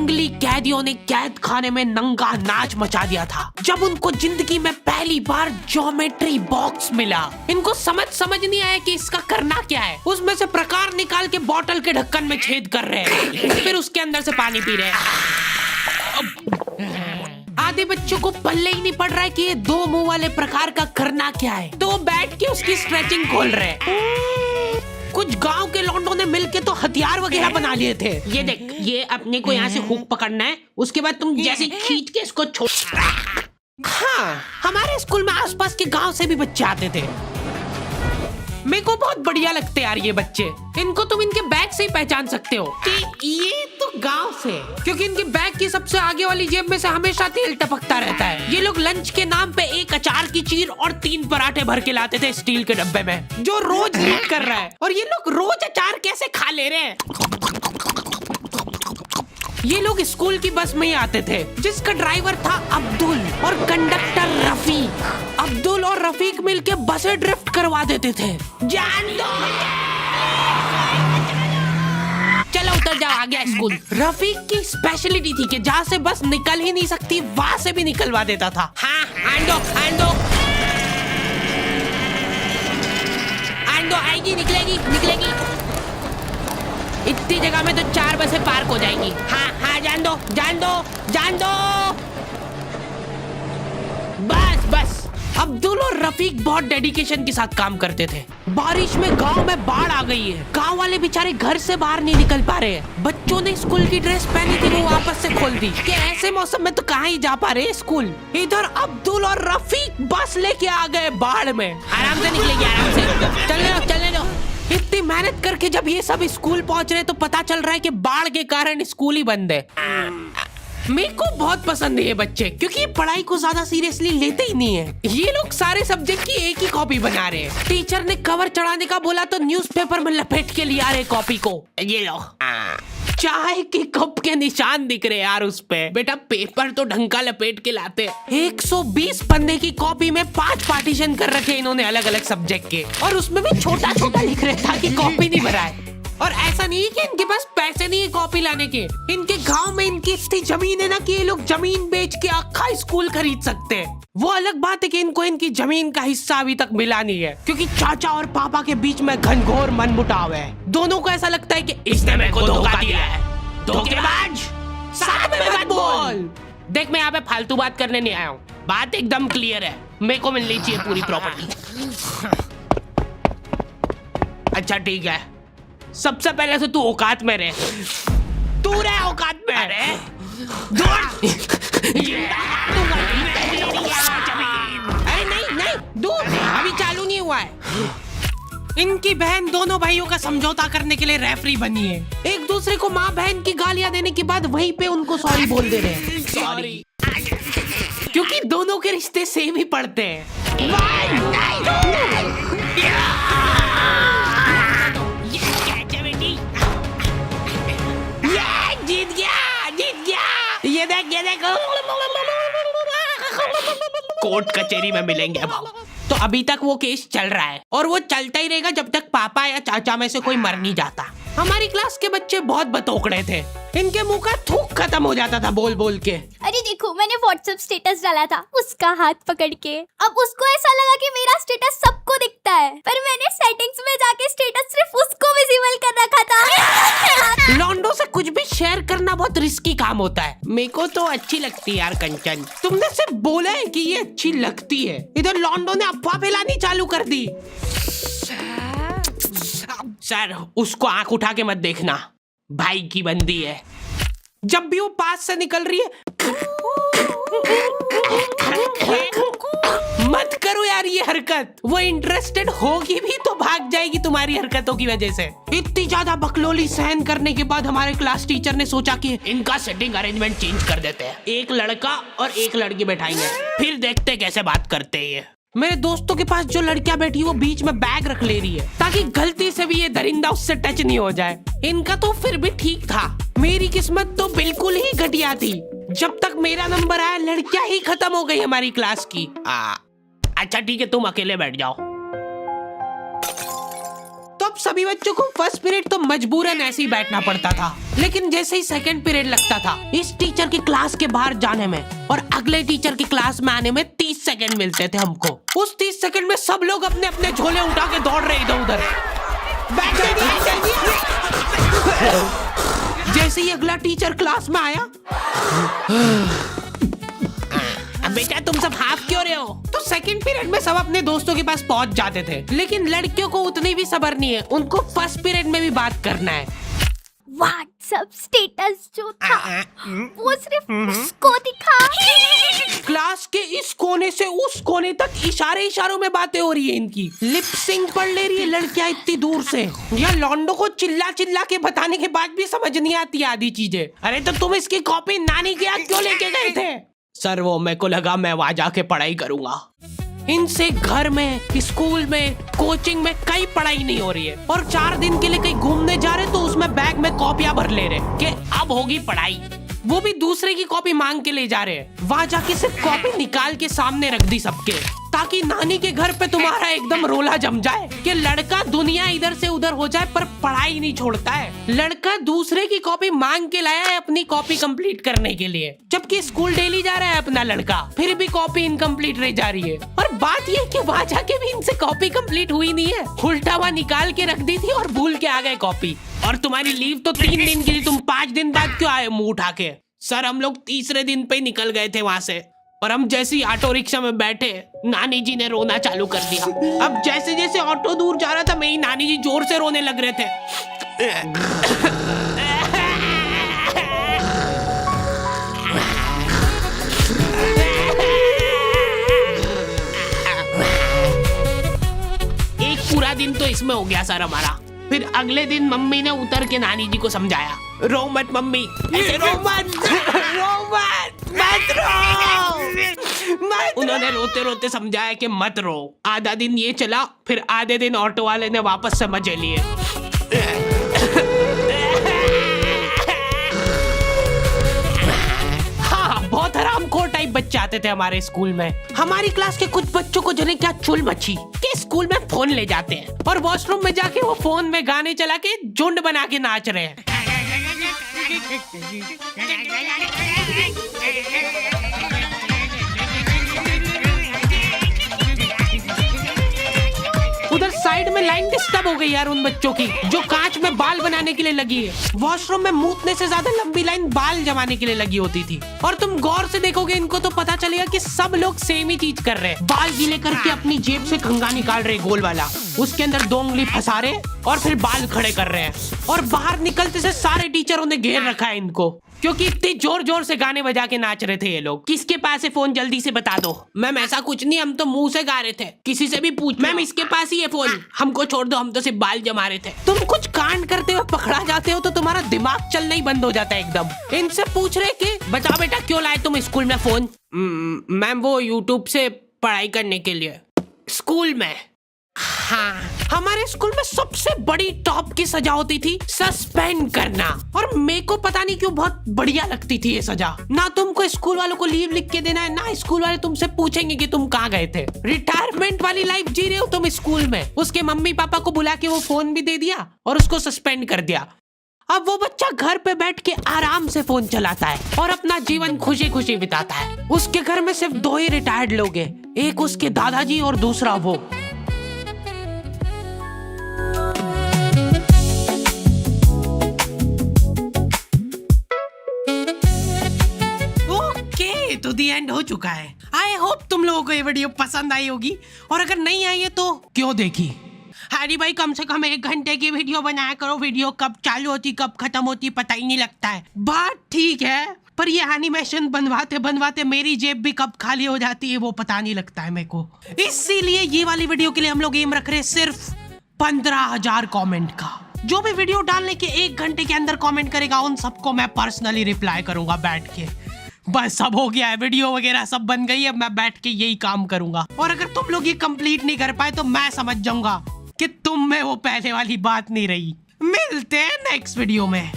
जंगली कैदियों ने कैद खाने में नंगा नाच मचा दिया था जब उनको जिंदगी में पहली बार ज्योमेट्री बॉक्स मिला। इनको समझ नहीं आया कि इसका करना क्या है। उसमें से प्रकार निकाल के बोतल के ढक्कन में छेद कर रहे हैं, फिर उसके अंदर से पानी पी रहे हैं। आधे बच्चों को पल्ले ही नहीं पड़ रहा है कि ये दो मुंह वाले प्रकार का करना क्या है, तो बैठ के उसकी स्ट्रेचिंग खोल रहे हैं। कुछ गांव के लौंडों ने मिलके तो हथियार वगैरह बना लिए थे। ये देख, ये अपने को यहाँ से हुक पकड़ना है, उसके बाद तुम जैसे खींच के इसको छोड़। हाँ, हमारे स्कूल में आसपास के गांव से भी बच्चे आते थे। मेरे को बहुत बढ़िया लगते यार ये बच्चे। इनको तुम इनके बैग से ही पहचान सकते हो कि ये तो गांव से, क्योंकि इनके बैग की सबसे आगे वाली जेब में से हमेशा तेल टपकता रहता है। ये लोग लंच के नाम पे एक अचार की चीर और 3 पराठे भर के लाते थे स्टील के डब्बे में, जो रोज लीक कर रहा है। और ये लोग रोज अचार कैसे खा ले रहे हैं। ये लोग स्कूल की बस में ही आते थे, जिसका ड्राइवर था अब्दुल और कंडक्टर रफीक। अब्दुल और रफीक मिलके बसें ड्रिफ्ट करवा देते थे। जान दो, चलो उतर जाओ, आ गया स्कूल। रफीक की स्पेशलिटी थी कि जहाँ से बस निकल ही नहीं सकती वहाँ से भी निकलवा देता था। हाँ, आंदो आएगी, निकलेगी। इतनी जगह में तो 4 बसें पार्क हो जाएंगी। हाँ, जान दो। बस। अब्दुल और रफीक बहुत डेडिकेशन के साथ काम करते थे। बारिश में गांव में बाढ़ आ गई है। गांव वाले बेचारे घर से बाहर नहीं निकल पा रहे हैं। बच्चों ने स्कूल की ड्रेस पहनी थी, वो वापस से खोल दी कि ऐसे मौसम में तो कहाँ ही जा पा रहे हैं स्कूल। इधर अब्दुल और रफीक बस लेके आ गए बाढ़ में। आराम से निकलेगी, आराम से। चलने दो। इतनी मेहनत करके जब ये सब स्कूल पहुंच रहे तो पता चल रहा है कि बाढ़ के कारण स्कूल ही बंद है। मेरे को बहुत पसंद है ये बच्चे, क्योंकि ये पढ़ाई को ज्यादा सीरियसली लेते ही नहीं है। ये लोग सारे सब्जेक्ट की एक ही कॉपी बना रहे हैं। टीचर ने कवर चढ़ाने का बोला तो न्यूज़पेपर में लपेट के लिया रहे कॉपी को। ये लो, चाय के कप के निशान दिख रहे यार उस पे। बेटा पेपर तो ढंग का लपेट के लाते। 120 पन्ने की कॉपी में 5 पार्टीशन कर रखे इन्होंने अलग अलग सब्जेक्ट के, और उसमें भी छोटा लिख रहे ताकि कॉपी नहीं भराए। और ऐसा नहीं है कि इनके पास पैसे नहीं है कॉपी लाने के। इनके गांव में इनकी इतनी जमीन है ना कि ये लोग जमीन बेच के अक्खा स्कूल खरीद सकते हैं। वो अलग बात है कि इनको इनकी जमीन का हिस्सा अभी तक मिला नहीं है, क्योंकि चाचा और पापा के बीच में घनघोर मनमुटाव है। दोनों को ऐसा लगता है कि इसने मेरे को धोखा दिया है। धोखेबाज, साथ में मत बोल। देख, मैं यहाँ पे फालतू बात करने नहीं आया हूँ। बात एकदम क्लियर है, मेरे को मिलनी चाहिए पूरी प्रॉपर्टी। अच्छा ठीक है, सबसे पहले तो तू औकात में रहे। तू रहे औकात में। अरे नहीं, दूर, अभी चालू नहीं हुआ है। इनकी बहन दोनों भाइयों का समझौता करने के लिए रेफरी बनी है। एक दूसरे को माँ बहन की गालियां देने के बाद वहीं पे उनको सॉरी बोल दे रहे हैं। सॉरी, क्योंकि दोनों के रिश्ते सेम ही पड़ते हैं। जीत गया। ये देख कोर्ट कचहरी में मिलेंगे अब। तो अभी तक वो केस चल रहा है और वो चलता ही रहेगा जब तक पापा या चाचा में से कोई मर नहीं जाता। हमारी क्लास के बच्चे बहुत बतौकड़े थे। इनके मुंह का थूक खत्म हो जाता था बोल के। अरे देखो, मैंने व्हाट्सएप स्टेटस डाला था उसका हाथ पकड़ के। अब उसको ऐसा लगा कि मेरा स्टेटस सबको दिखता है, पर मैंने सेटिंग्स में जाके स्टेटस सिर्फ उसको विजिबल कर रखा था। लॉन्डो से कुछ भी शेयर करना बहुत रिस्की काम होता है। मेरे को तो अच्छी लगती है यार कंचन। तुमने सिर्फ बोला है कि ये अच्छी लगती है, इधर लॉन्डो ने अफवाह फैलानी चालू कर दी। सर, उसको आंख उठा के मत देखना, भाई की बंदी है। जब भी वो पास से निकल रही है मत करो यार ये हरकत। वो इंटरेस्टेड होगी भी तो भाग जाएगी तुम्हारी हरकतों की वजह से। इतनी ज्यादा बकलोली सहन करने के बाद हमारे क्लास टीचर ने सोचा कि इनका सेटिंग अरेंजमेंट चेंज कर देते हैं। एक लड़का और एक लड़की बैठाएंगे, फिर देखते कैसे बात करते हैं ये। मेरे दोस्तों के पास जो लड़कियां बैठी वो बीच में बैग रख ले रही है ताकि गलती से भी ये दरिंदा उससे टच नहीं हो जाए। इनका तो फिर भी ठीक था, मेरी किस्मत तो बिल्कुल ही घटिया थी। जब तक मेरा नंबर आया लड़कियां ही खत्म हो गई हमारी क्लास की। अच्छा ठीक है, तुम अकेले बैठ जाओ। तो अब सभी बच्चों को फर्स्ट पीरियड तो मजबूरन ऐसे ही बैठना पड़ता था, लेकिन जैसे ही सेकंड पीरियड लगता था इस टीचर की क्लास के बाहर जाने में और अगले टीचर की क्लास में आने में 30 सेकंड मिलते थे हमको। उस 30 सेकंड में सब लोग अपने अपने झोले उठा के दौड़ रहे इधर उधर। जैसे ही अगला टीचर क्लास में आया, बेटा तुम सब हाफ क्यों रहे हो, तो सेकंड पीरियड में सब अपने दोस्तों के पास पहुंच जाते थे। लेकिन लड़कियों को उतनी भी सब्र नहीं है, उनको फर्स्ट पीरियड में भी बात करना है। व्हाट्सएप स्टेटस जो था वो सिर्फ उसको दिखा। क्लास के इस कोने से उस कोने तक इशारों में बातें हो रही है इनकी। लिप सिंक पढ़ ले रही है लड़कियां इतनी दूर से। या लौंडो को चिल्ला चिल्ला के बताने के बाद भी समझ नहीं आती आधी चीजें। अरे तो तुम इसकी कॉपी नानी के यहाँ क्यों लेके गए थे? सर वो मेरे को लगा मैं वहां जाके पढ़ाई करूंगा। इनसे घर में, स्कूल में, कोचिंग में कई पढ़ाई नहीं हो रही है और 4 दिन के लिए कहीं घूमने जा रहे तो उसमें बैग में कॉपियां भर ले रहे कि अब होगी पढ़ाई। वो भी दूसरे की कॉपी मांग के ले जा रहे हैं। वहां जाके सिर्फ कॉपी निकाल के सामने रख दी सबके, ताकि नानी के घर पे तुम्हारा एकदम रोला जम जाए कि लड़का दुनिया इधर से उधर हो जाए पर पढ़ाई नहीं छोड़ता है। लड़का दूसरे की कॉपी मांग के लाया है अपनी कॉपी कंप्लीट करने के लिए, जबकि स्कूल डेली जा रहा है अपना लड़का, फिर भी कॉपी इनकम्प्लीट रह जा रही है। और बात ये कि वहां जाके भी इनसे कॉपी कंप्लीट हुई नहीं है, उल्टा हुआ निकाल के रख दी थी और भूल के आ गए कॉपी। और तुम्हारी लीव तो 3 दिन की थी, तुम 5 दिन बाद क्यों आए मुंह उठा के? सर हम लोग तीसरे दिन पे निकल गए थे वहां से और हम जैसे ही ऑटो रिक्शा में बैठे नानी जी ने रोना चालू कर दिया। अब जैसे जैसे ऑटो दूर जा रहा था मेरी नानी जी जोर से रोने लग रहे थे। एक पूरा दिन तो इसमें हो गया सर हमारा। फिर अगले दिन मम्मी ने उतर के नानी जी को समझाया, रो मत मम्मी, ऐसे रो मत, मत रो। उन्होंने रोते रोते समझाया कि मत रो। आधा दिन ये चला, फिर आधे दिन ऑटो वाले ने वापस से मजे लिए। बहुत हरामखोर टाइप बच्चे आते थे हमारे स्कूल में। हमारी क्लास के कुछ बच्चों को जने क्या चुल मची कि स्कूल में फोन ले जाते हैं और वॉशरूम में जाके वो फोन में गाने चला के झुंड बना के नाच रहे हैं। उधर साइड में लाइन डिस्टर्ब हो गई यार उन बच्चों की जो कांच में बाल बनाने के लिए लगी है। वॉशरूम में मूतने से ज्यादा लंबी लाइन बाल जमाने के लिए लगी होती थी। और तुम गौर से देखोगे इनको तो पता चलेगा कि सब लोग सेम ही चीज कर रहे हैं। बाल गीले करके अपनी जेब से कंघा निकाल रहे गोल वाला, उसके अंदर 2 उंगली फंसा रहे और फिर बाल खड़े कर रहे हैं। और बाहर निकलते से सारे टीचरों ने घेर रखा है इनको, क्योंकि इतने जोर जोर से गाने बजा के नाच रहे थे ये लोग। किसके पास है फोन जल्दी से बता दो। मैम ऐसा कुछ नहीं, हम तो मुंह से गा रहे थे। किसी से भी पूछ, मैम इसके पास ही है फोन, हमको छोड़ दो, हम तो सिर्फ बाल जमा रहे थे। तुम कुछ कांड करते हुए पकड़ा जाते हो तो तुम्हारा दिमाग चलना ही बंद हो जाता है एकदम। इनसे पूछ रहे कि बताओ बेटा क्यों लाए तुम स्कूल में फोन? मैम वो यूट्यूब से पढ़ाई करने के लिए। स्कूल में? हाँ, हमारे स्कूल में सबसे बड़ी टॉप की सजा होती थी सस्पेंड करना। और मेरे को पता नहीं क्यों बहुत बढ़िया लगती थी ये सजा। ना तुमको स्कूल वालों को लीव लिख के देना है, ना स्कूल वाले तुमसे पूछेंगे कि तुम कहाँ गए थे। रिटायरमेंट वाली लाइफ जी रहे हो तुम स्कूल में। उसके मम्मी पापा को बुला के वो फोन भी दे दिया और उसको सस्पेंड कर दिया। अब वो बच्चा घर पे बैठ के आराम से फोन चलाता है और अपना जीवन खुशी खुशी बिताता है। उसके घर में सिर्फ 2 ही रिटायर्ड लोग हैं, एक उसके दादाजी और दूसरा वो। तो दी एंड हो चुका है। आई होप तुम लोगों को ये वीडियो पसंद आई होगी, और अगर नहीं आई है तो क्यों देखी। हरी भाई कम से कम 1 घंटे की वीडियो बनाया करो। वीडियो कब चालू होती कब खत्म होती पता ही नहीं लगता है। बात ठीक है, पर ये एनिमेशन बनवाते बनवाते मेरी जेब भी कब खाली हो जाती है वो पता नहीं लगता है मेरे को। इसीलिए ये वाली वीडियो के लिए हम लोग एम रख रहे हैं सिर्फ 15,000 कमेंट का। जो भी वीडियो डालने के 1 घंटे के अंदर कमेंट करेगा उन सबको मैं पर्सनली रिप्लाई करूंगा बैठ के। बस सब हो गया है, वीडियो वगैरह सब बन गई है, मैं बैठ के यही काम करूंगा। और अगर तुम लोग ये कंप्लीट नहीं कर पाए तो मैं समझ जाऊंगा कि तुम में वो पहले वाली बात नहीं रही। मिलते हैं नेक्स्ट वीडियो में।